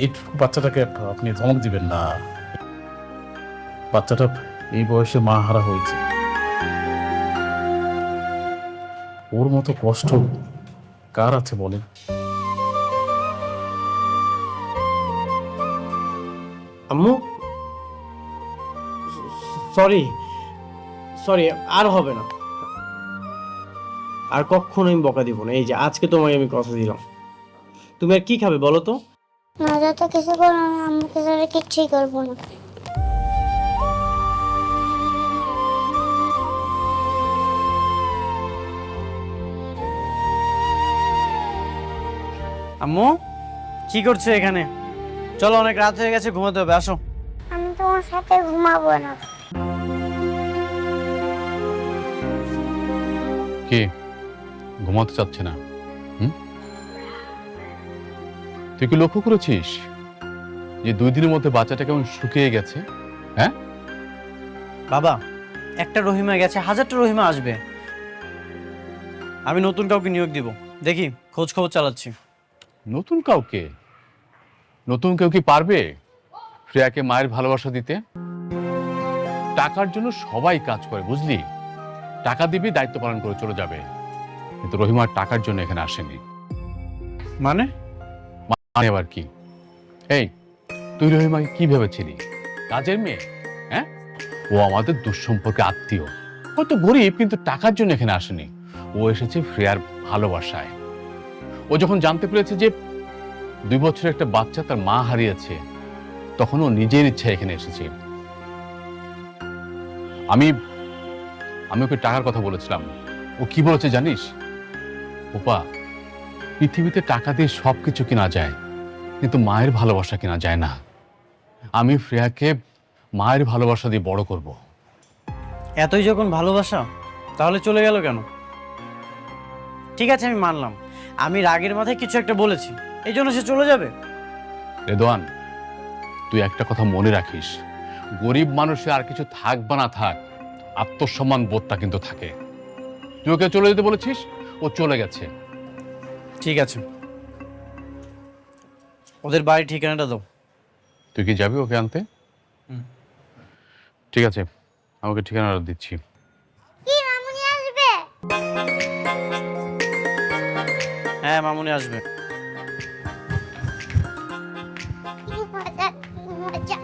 এইটুকু বাচ্চাটাকে আপনি ধমক দিবেন না। বাচ্চাটা এই বয়সে মা হারা হয়েছে, ওর মতো কষ্ট কার আছে বলেন? আম্মু সরি সরি, আর হবে না, আর কখনো আমি বকা দিব না। এই যে আজকে তোমাকে আমি কথা দিলাম। তুমি আর কি খাবে বলো তো? না, যত কিছু করবো আমি আম্মুকে ছাড়া কিচ্ছুই করবো না। আম্মু কি করছো এখানে? চলো, অনেক রাত হয়ে গেছে, ঘুমাতে হবে, আসো। আমি তোমার সাথে ঘুমাবো না। কি ঘুমাতে চাচ্ছে না? তুই কি লক্ষ্য করেছিস যে 2 দিনের মধ্যে বাচ্চাটা কেমন শুকিয়ে গেছে? হ্যাঁ বাবা, একটা রহিমা গেছে, 1000টা রহিমা আসবে। আমি নতুন কাউকে নিয়োগ দিব, দেখি খোঁজ খবর চালাচ্ছি। নতুন কাউকে? নতুন কেউ কি পারবে শ্রেয়াকে মায়ের ভালোবাসা দিতে? টাকার জন্য সবাই কাজ করে, বুঝলি? টাকা দিবি, দায়িত্ব পালন করে চলে যাবে। কিন্তু রহিমার টাকার জন্য এখানে আসেনি। মানে? মানে আবার কি? এই, তুই রহিমাকে কি ভেবেছিলি? কাজের মেয়ে? হ্যাঁ, ও আমাদের দুঃসম্পর্কে আত্মীয়, হয়তো গরিব, কিন্তু টাকার জন্য এখানে আসেনি। ও এসেছে শ্রেয়ার ভালোবাসায়। ও যখন জানতে পেরেছে যে 2 বছরের একটা বাচ্চা তার মা হারিয়েছে, তখন ও নিজের ইচ্ছা এখানে এসেছে। আমি ওকে টাকার কথা বলেছিলাম, ও কি বলেছে জানিস? ওপা, পৃথিবীতে টাকা দিয়ে সবকিছু কেনা যায়, কিন্তু মায়ের ভালোবাসা কেনা যায় না। আমি শ্রেয়াকে মায়ের ভালোবাসা দিয়ে বড় করব। এতই যখন ভালোবাসা, তাহলে চলে গেল কেন? ঠিক আছে, আমি মানলাম, আমি রাগের মাথায় কিছু একটা বলেছি, এই জন্য সে চলে যাবে। রেদওয়ান, তুই একটা কথা মনে রাখিস, গরিব মানুষের আর কিছু থাক বা না থাক, আত্মসম্মান বোধটা কিন্তু থাকে। তুই ওকে চলে যেতে বলেছিস, ও চলে গেছে। ঠিক আছে, ওদের বাড়ির ঠিকানাটা দাও। তুই কি যাবি ওকে আনতে? ঠিক আছে, আমাকে ঠিকানাটা দিচ্ছি। কি মামুনি আসবে? হ্যাঁ, মামুনি আসবে। কি মজা, কি মজা।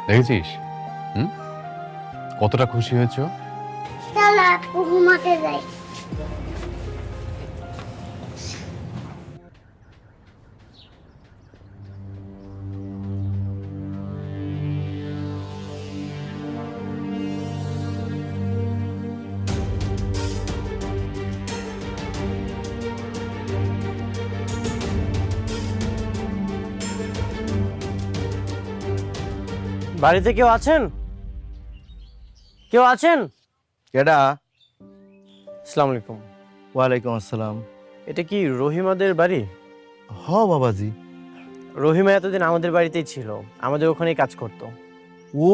দেখেছিস কতটা খুশি হয়েছ? চলো আপু ঘুমাতে যাই। বাড়িতে কেউ আছেন? কেউ আছেন? কেডা? আসসালামু আলাইকুম। ওয়ালাইকুম আসসালাম। এটা কি রহিমাদের বাড়ি? হ বাবাজি। রহিমা এতদিন আমাদের বাড়িতেই ছিল, আমাদের ওখানেই কাজ করতো। ও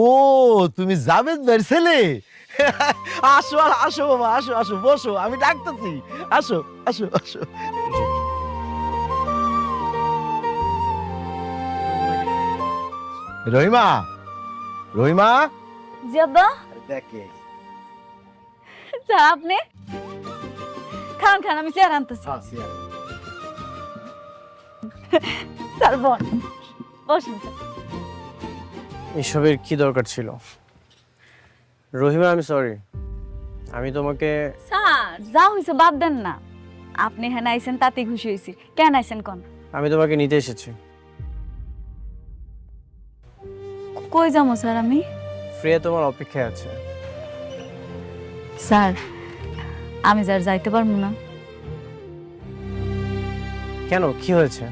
তুমি জাবেদ ভাইয়ের ছেলে? আসো আসো বাবা, আসো আসো, বসো, আমি ডাকতেছি। আসো আসো আসো। রহিমা, রহিমা, জি আব্বা। দেখে যা আপনি খান খান, আমি চেয়ার আনতেছি। স্যার বসেন স্যার। এসবের কি দরকার ছিল? রহিমা, আমি সরি। আমি তোমাকে স্যার যা হয়েছে বাদ দেন না। আপনি হ্যাঁ আইছেন তাতেই খুশি হয়েছি। কেন আইছেন কোন? আমি তোমাকে নিতে এসেছি। কই যাবো স্যার আমি? ফ্রিয়া তোমার অপেক্ষায় আছে। স্যার আমি স্যার যাইতে পারবো না। কেন, কি হয়েছে?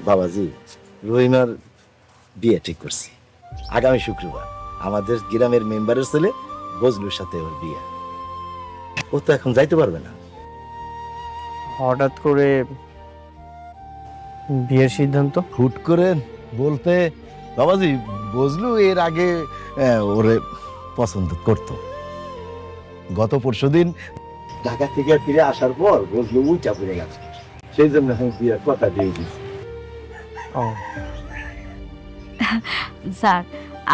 বাবাজি, রহিমার বিয়ে ঠিক করছি আগামী শুক্রবার। আমাদের গ্রামের মেম্বারের ছেলে বজলুর সাথে ওর বিয়ে। ও তো এখন যাইতে পারবে না। হঠাৎ করে বিয়ের সিদ্ধান্ত? হুট করে বলতে বাবাজি, বজলু এর আগে ওরে পছন্দ করত। গত পরশুদিন ঢাকা থেকে ফিরে আসার পর বজলু উইটা পড়ে গেছে, সেই জন্য আমি বিয়ের কথা দিয়ে দিচ্ছি। ও স্যার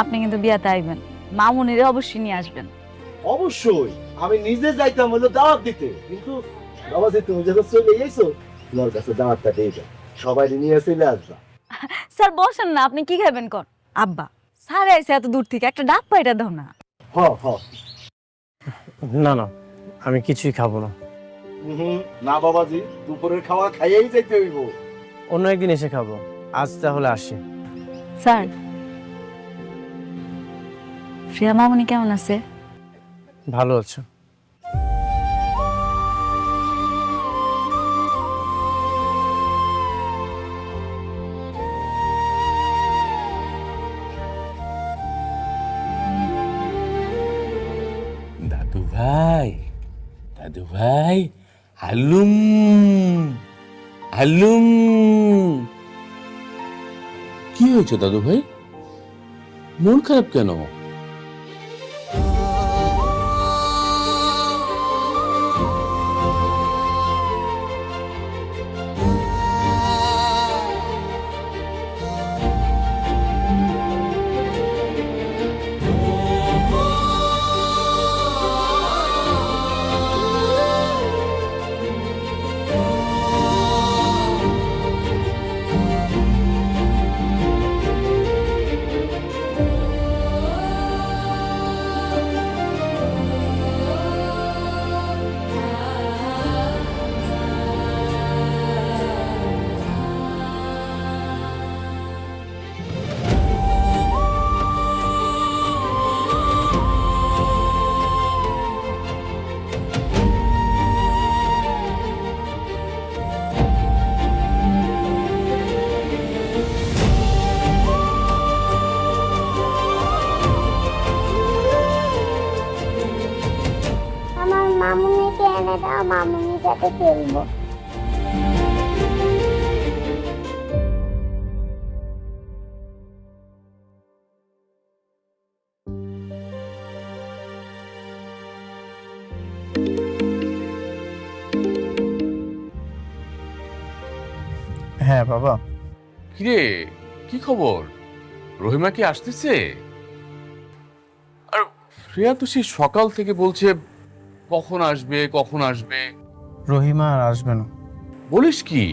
আপনি কিন্তু বিয়াতে আইবেন, মামুনিরে অবশ্যই নিয়ে আসবেন। অবশ্যই আমি নিজে যাইতাম হলো দাওয়াত দিতে, কিন্তু বাবাজি তুমি যখন চলে গেছো তোমার কাছে দাওয়াতটা দিয়ে যাও, সবাই নিয়ে চলে আসবা। স্যার বসেন না, আপনি কি খাবেন কোন? আব্বা স্যার আইছে এত দূর থেকে, একটা ডাব পাইটা দাও না। হ হ। না না, আমি কিছুই খাবো না। না বাবাজি, দুপুরের খাওয়া খাইয়েই যাইতে হইব। অন্য একদিন এসে খাবো, আজ তাহলে আসি। স্যার প্রিয়া মামুনি কেমন আছে? ভালো আছে। দাদু ভাই, দাদু ভাই, হালুম হালুম। কি হয়েছে দাদু ভাই? মন খারাপ কেন? আমার মামুনিকে এনে দাও, মামুনির সাথে খেলবো। হ্যাঁ বাবা। কিরে, কি খবর? রহিমা কি আসতেছে? আর শ্রেয়া তো সেই সকাল থেকে বলছে কখন আসবে কখন আসবে। রহিমা আর আসবে না। বলিস কি?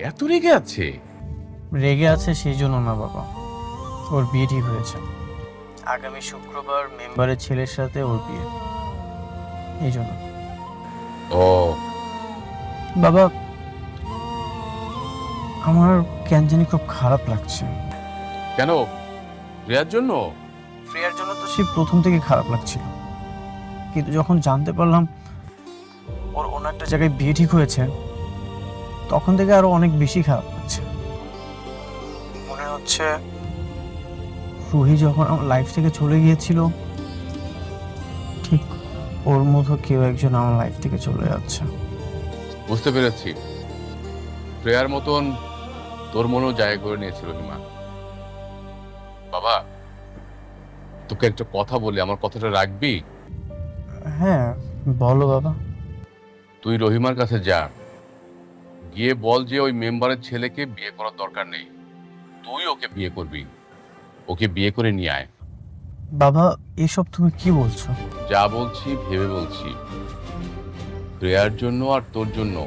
এত রেগে আছে? রেগে আছে সেই জন্য না বাবা, ওর বিয়ে ঠিক হয়েছে। আগামী শুক্রবার মেম্বারের ছেলের সাথে ওর বিয়ে, এই জন্য। ও বাবা, আমার কেন জানি খুব খারাপ লাগছে। কেন? রিয়ার জন্য? ফ্রিয়ার জন্য তো সে প্রথম থেকে খারাপ লাগছিল, কিন্তু যখন জানতে পারলাম ওর অন্য একটা জায়গায় বিয়ে ঠিক হয়েছে, তখন থেকে আরো অনেক বেশি খারাপ লাগছে। হচ্ছে রুহি যখন আমার লাইফ থেকে চলে গিয়েছিল ঠিক ওর মতো কেউ একজন আমার লাইফ থেকে চলে যাচ্ছে। বুঝতে পেরেছি, প্রেয়ার মতন তোর মনেও জায়গা করে নিয়েছিল রহিমা। বাবা, তোকে একটা কথা বলি, আমার কথাটা রাখবি? হ্যাঁ বলো বাবা। তুই রহিমার কাছে যা, গিয়ে বল যে ওই মেম্বারের ছেলেকে বিয়ে করার দরকার নেই, তুই ওকে বিয়ে করবি, ওকে বিয়ে করে নিয়ে আয়। বাবা এসব তুমি কি বলছো? যা বলছি ভেবে বলছি, প্রেয়ার জন্য আর তোর জন্য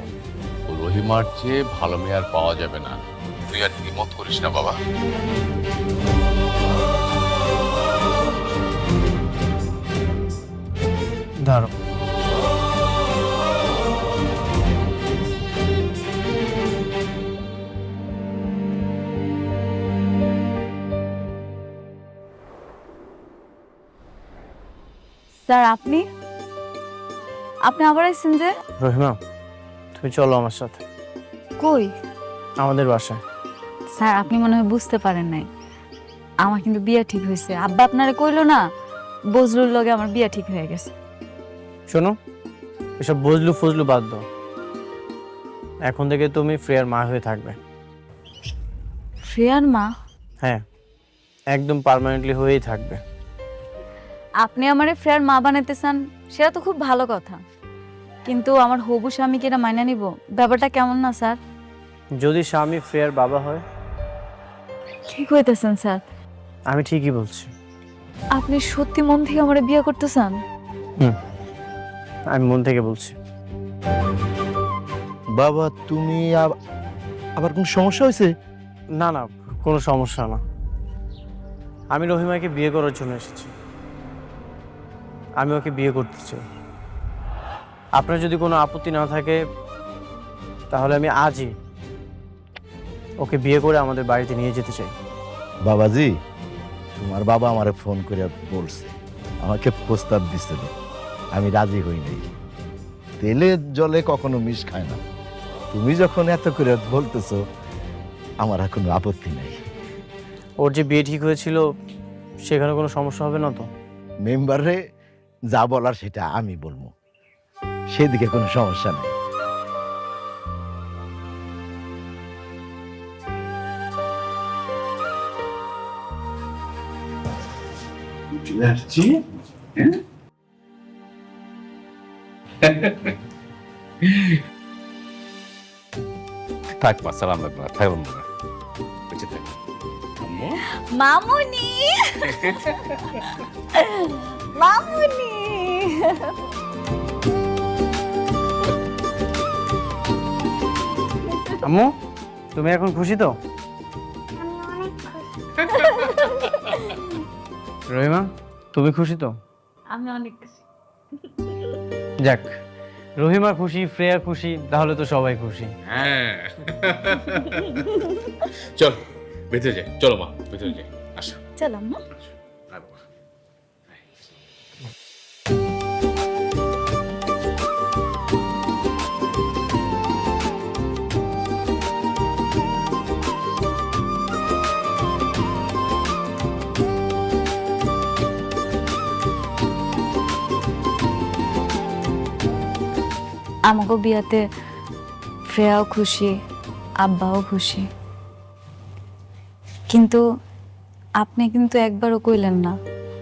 ও রহিমার চেয়ে ভালো মেয়ে আর পাওয়া যাবে না। তুই আর দ্বিমত করিস না বাবা। দাঁড়ো, স্যার আপনি আপনি আবার আইছেন যে? রহিমা তুমি চলো আমার সাথে কই? আমাদের বাসায়। স্যার আপনি মনে হয় বুঝতে পারেন নাই, আমার কিন্তু বিয়ে ঠিক হয়েছে। আব্বা আপনারে কইলো না বজলুর লগে আমার বিয়ে ঠিক হয়ে গেছে। শোনো, এসব বজলু ফজলু বাদ দাও, এখন থেকে তুমি ফ্রেয়ার মা হয়ে থাকবে। ফ্রেয়ার মা? হ্যাঁ, একদম পার্মানেন্টলি হয়েই থাকবে। আপনি আমারে ফ্রেয়ার মা বানাতে চান, সেটা তো খুব ভালো কথা, কিন্তু আমার হবু স্বামীকে এটা মাইনা নিব, ব্যাপারটা কেমন না স্যার? যদি স্বামী ফ্রেয়ার বাবা হয়? কি কইতেছেন স্যার? আমি ঠিকই বলছি। আপনি সত্যি মন থেকে আমারে বিয়ে করতে চান? আমি মন থেকে বলছি। বাবা তুমি আবার কোন সমস্যা হয়েছে? না না, কোনো সমস্যা না। আমি রহিমাকে বিয়ে করার জন্য এসেছি, আমি ওকে বিয়ে করতে চাই। আপনার যদি কোনো আপত্তি না থাকে তাহলে আমি আজই ওকে বিয়ে করে আমাদের বাড়িতে নিয়ে যেতে চাই। বাবাজি, তোমার বাবা আমারে ফোন করে বলছে, আমাকে প্রস্তাব দিছিল, আমি রাজি হই নাই। তেলে জলে কখনো মিশ খায় না। তুমি যখন এত করে বলতেছো, আমার আর কোনো আপত্তি নাই। ওর যে বিয়ে ঠিক হয়েছিল সেখানে কোনো সমস্যা হবে না তো? মেম্বারে যা বলার সেটা আমি বলবো, সেদিকে কোনো সমস্যা নেই। থাক মা, সালাম লাগবে, থাকলাম না, বেঁচে থাক। আম্মু, মামুনি মামুনি আম্মু তুমি এখন খুশি তো? আমি অনেক খুশি। রহিমা তুমি খুশি তো? আমি অনেক খুশি। যাক, রহিমা খুশি, ফ্রেয়া খুশি, তাহলে তো সবাই খুশি। হ্যাঁ চল ভেতরে যাই, চলো মা ভেতরে যাই, আসো। চল আম্মু। আয় বাবা। আমাকে বিয়াতে ফ্রেয়াও খুশি, আব্বাও খুশি, কিন্তু আপনি কিন্তু একবারও কইলেন না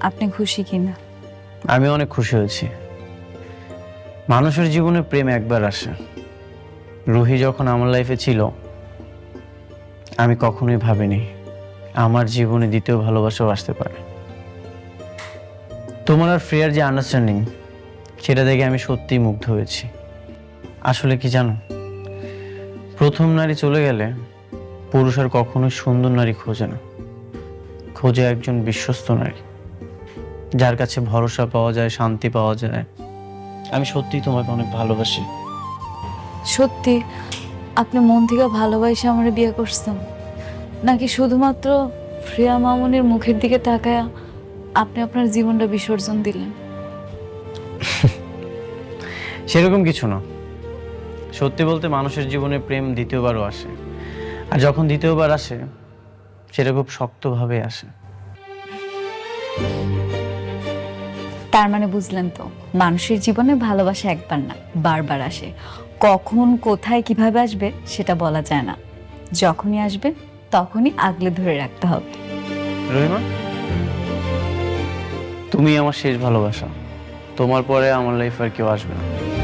আপনি খুশি কিনা। আমি অনেক খুশি হয়েছি। মানুষের জীবনে প্রেম একবার আসে। রুহি যখন আমার লাইফে ছিল আমি কখনোই ভাবিনি আমার জীবনে দ্বিতীয় ভালোবাসাও আসতে পারে। তোমার আর ফ্রেয়ার যে আন্ডারস্ট্যান্ডিং, সেটা দেখে আমি সত্যিই মুগ্ধ হয়েছি। আসলে কি জানো, প্রথম নারী চলে গেলে পুরুষ আর কখনোই সুন্দর নারী খোঁজে না, খোঁজে একজন বিশ্বস্ত নারী, যার কাছে ভরসা পাওয়া যায়, শান্তি পাওয়া যায়। আমি সত্যিই তোমাকে অনেক ভালোবাসি। সত্যি আপনি মন থেকে ভালোবাসে আমার বিয়ে করছেন, নাকি শুধুমাত্র ফ্রেয়া মামুনির মুখের দিকে তাকায়া আপনি আপনার জীবনটা বিসর্জন দিলেন? সেরকম কিছু না। সত্যি বলতে মানুষের জীবনে প্রেম দ্বিতীয়বারও আসে, আর যখন দ্বিতীয়বার আসে সেটা খুব শক্তভাবে আসে। তার মানে বুঝলেন তো, মানুষের জীবনে ভালোবাসা একবার না, বারবার আসে। কখন কোথায় কিভাবে আসবে সেটা বলা যায় না। যখনই আসবে তখনই আগলে ধরে রাখতে হবে। রহিমা, তুমি আমার শেষ ভালোবাসা। তোমার পরে আমার লাইফ আর কেউ আসবে না।